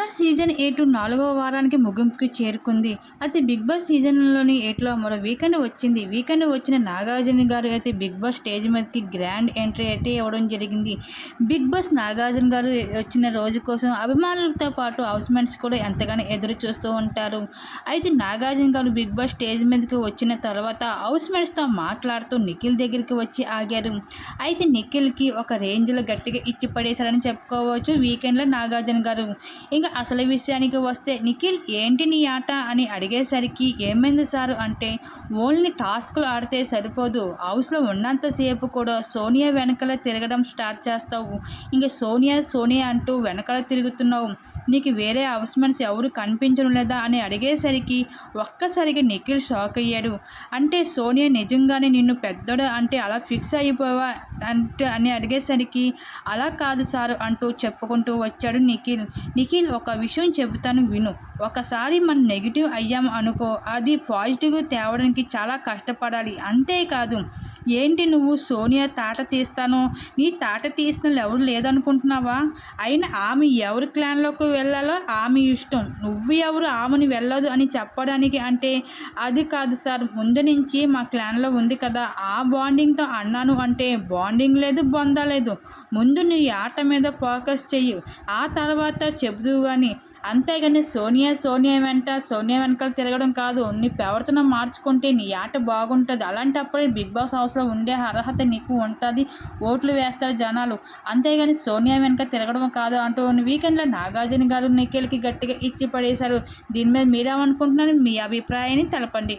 Boss season 8 4వ వారానికి ముగింపుకి చేరుకుంది. అయితే బిగ్ బాస్ సీజన్‌లోని 8లో మరో వీకెండ్ వచ్చింది. వీకెండ్ వచ్చిన నాగార్జున గారు అయితే బిగ్ బాస్ స్టేజ్ మీదకి గ్రాండ్ ఎంట్రీ అయితే ఇవ్వడం జరిగింది. బిగ్ బాస్ నాగార్జున గారు వచ్చిన రోజు కోసం అభిమానులతో పాటు హౌస్‌మేట్స్ కూడా ఎంతగానో ఎదురు చూస్తూ ఉంటారు. అయితే నాగార్జున గారు బిగ్ బాస్ స్టేజ్ మీదకి వచ్చిన తర్వాత హౌస్‌మేట్స్‌తో మాట్లాడుతూ నిఖిల్ దగ్గరికి వచ్చి ఆగారు. అయితే నిఖిల్‌కి ఒక రేంజ్‌లో గట్టిగా ఇచ్చి పడేశారని చెప్పుకోవచ్చు వీకెండ్‌లో నాగార్జున గారు. ఇంకా అసలు విషయానికి వస్తే నిఖిల్ ఏంటి నీ ఆట అని అడిగేసరికి ఏమైంది సార్ అంటే ఓన్లీ టాస్క్లు ఆడితే సరిపోదు, హౌస్లో ఉన్నంతసేపు కూడా సోనియా వెనకాల తిరగడం స్టార్ట్ చేస్తావు. ఇంకా సోనియా సోనియా అంటూ వెనకాల తిరుగుతున్నావు, నీకు వేరే హౌస్మేట్స్ ఎవరు కనిపించడం లేదా అని అడిగేసరికి ఒక్కసారిగా నిఖిల్ షాక్ అయ్యాడు. అంటే సోనియా నిజంగానే నిన్ను పెద్దోడు అంటే అలా ఫిక్స్ అయిపోవా అంటే అని అడిగేసరికి అలా కాదు సార్ అంటూ చెప్పుకుంటూ వచ్చాడు నిఖిల్. నిఖిల్ ఒక విషయం చెబుతాను విను, ఒకసారి మనం నెగిటివ్ అయ్యాము అనుకో అది పాజిటివ్ తేవడానికి చాలా కష్టపడాలి. అంతేకాదు ఏంటి నువ్వు సోనియా తాట తీస్తాను, నీ తాట తీసిన ఎవరు లేదనుకుంటున్నావా? అయినా ఆమె ఎవరి క్లాన్లోకి వెళ్ళాలో ఆమె ఇష్టం, నువ్వు ఎవరు ఆమెను వెళ్ళదు అని చెప్పడానికి అంటే అది కాదు సార్, ముందు నుంచి మా క్లాన్లో ఉంది కదా ఆ బాండింగ్తో అన్నాను. అంటే బాండింగ్ లేదు బొందా లేదు, ముందు నీ ఆట మీద ఫోకస్ చెయ్యి, ఆ తర్వాత చెబుదు కానీ. అంతేగాని సోనియా సోనియా వెంట సోనియా వెనకాల తిరగడం కాదు, నీ ప్రవర్తన మార్చుకుంటే నీ ఆట బాగుంటుంది. అలాంటప్పుడే బిగ్ బాస్ హౌస్లో ఉండే అర్హత నీకు ఉంటుంది, ఓట్లు వేస్తారు జనాలు. అంతేగాని సోనియా వెనక తిరగడం కాదు అంటూ వీకెండ్లో నాగార్జున గారు నిఖిల్కి గట్టిగా ఇచ్చి పడేశారు. దీని మీద మీరేమనుకుంటున్నారు, మీ అభిప్రాయాన్ని తెలపండి.